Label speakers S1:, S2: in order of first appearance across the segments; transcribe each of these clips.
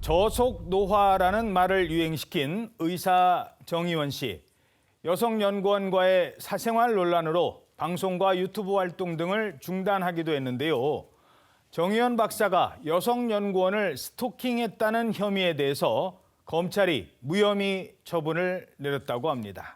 S1: 저속노화라는 말을 유행시킨 의사 정의원 씨. 여성연구원과의 사생활 논란으로 방송과 유튜브 활동 등을 중단하기도 했는데요. 정의원 박사가 여성연구원을 스토킹했다는 혐의에 대해서 검찰이 무혐의 처분을 내렸다고 합니다.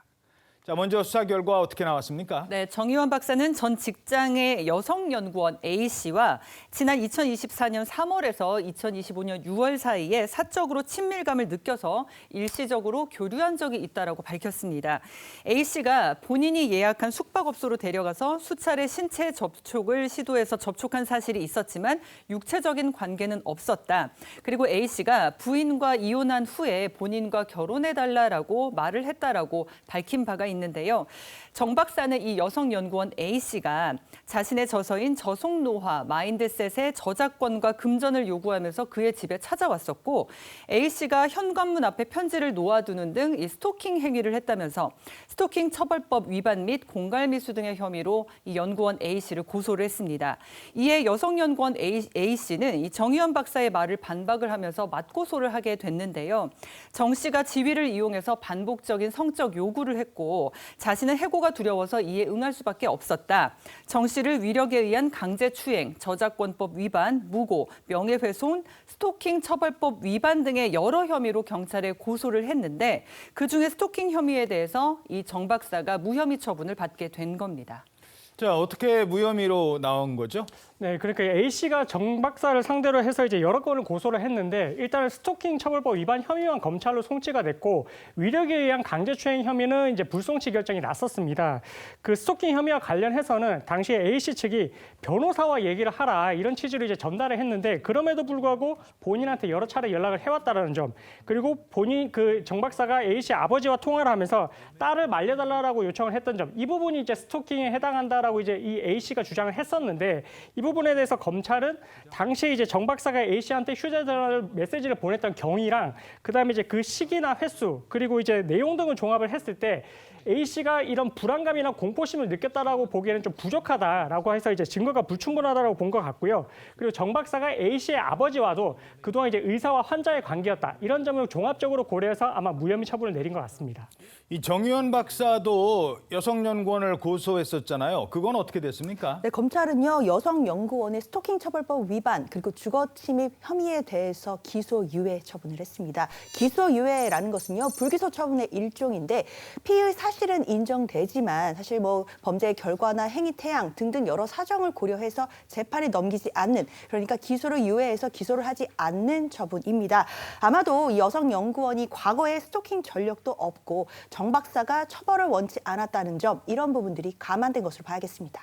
S1: 자, 먼저 수사 결과 어떻게 나왔습니까?
S2: 네, 정의원 박사는 전 직장의 여성연구원 A씨와 지난 2024년 3월에서 2025년 6월 사이에 사적으로 친밀감을 느껴서 일시적으로 교류한 적이 있다고 밝혔습니다. A씨가 본인이 예약한 숙박업소로 데려가서 수차례 신체 접촉을 시도해서 접촉한 사실이 있었지만 육체적인 관계는 없었다. 그리고 A씨가 부인과 이혼한 후에 본인과 결혼해달라고 말을 했다라고 밝힌 바가 있는데요. 정 박사는 이 여성연구원 A씨가 자신의 저서인 저속노화 마인드셋의 저작권과 금전을 요구하면서 그의 집에 찾아왔었고 A씨가 현관문 앞에 편지를 놓아두는 등 이 스토킹 행위를 했다면서 스토킹 처벌법 위반 및 공갈미수 등의 혐의로 이 연구원 A씨를 고소를 했습니다. 이에 여성연구원 A씨는 이 정의원 박사의 말을 반박을 하면서 맞고소를 하게 됐는데요. 정 씨가 지위를 이용해서 반복적인 성적 요구를 했고 자신은 해고가 두려워서 이에 응할 수밖에 없었다. 정 씨를 위력에 의한 강제추행, 저작권법 위반, 무고, 명예훼손, 스토킹 처벌법 위반 등의 여러 혐의로 경찰에 고소를 했는데 그중에 스토킹 혐의에 대해서 이 정 박사가 무혐의 처분을 받게 된 겁니다.
S1: 자, 어떻게 무혐의로 나온 거죠?
S3: 네, 그러니까 A씨가 정 박사를 상대로 해서 이제 여러 건을 고소를 했는데 일단은 스토킹 처벌법 위반 혐의만 검찰로 송치가 됐고 위력에 의한 강제추행 혐의는 이제 불송치 결정이 났었습니다. 그 스토킹 혐의와 관련해서는 당시에 A씨 측이 변호사와 얘기를 하라 이런 취지로 이제 전달을 했는데 그럼에도 불구하고 본인한테 여러 차례 연락을 해왔다라는 점 그리고 본인 그 정 박사가 A씨 아버지와 통화를 하면서 딸을 말려달라고 요청을 했던 점 이 부분이 이제 스토킹에 해당한다라고 이제 이 A씨가 주장을 했었는데 이 부분에 대해서 검찰은 당시에 이제 정 박사가 A씨한테 휴대전화 메시지를 보냈던 경위랑 그다음에 이제 그 시기나 횟수 그리고 이제 내용 등을 종합을 했을 때 A씨가 이런 불안감이나 공포심을 느꼈다라고 보기에는 좀 부족하다라고 해서 이제 증거가 불충분하다라고 본 것 같고요. 그리고 정 박사가 A씨의 아버지와도 그동안 이제 의사와 환자의 관계였다. 이런 점을 종합적으로 고려해서 아마 무혐의 처분을 내린 것 같습니다.
S1: 이 정의원 박사도 여성연구원을 고소했었잖아요. 그건 어떻게 됐습니까?
S4: 네, 검찰은요 여성연구원의 스토킹 처벌법 위반 그리고 주거침입 혐의에 대해서 기소유예 처분을 했습니다. 기소유예라는 것은요 불기소 처분의 일종인데 피의 사실은 인정되지만 사실 뭐 범죄의 결과나 행위 태양 등등 여러 사정을 고려해서 재판에 넘기지 않는 그러니까 기소를 유예해서 기소를 하지 않는 처분입니다. 아마도 이 여성연구원이 과거에 스토킹 전력도 없고 정 박사가 처벌을 원치 않았다는 점 이런 부분들이 감안된 것으로 봐야겠습니다.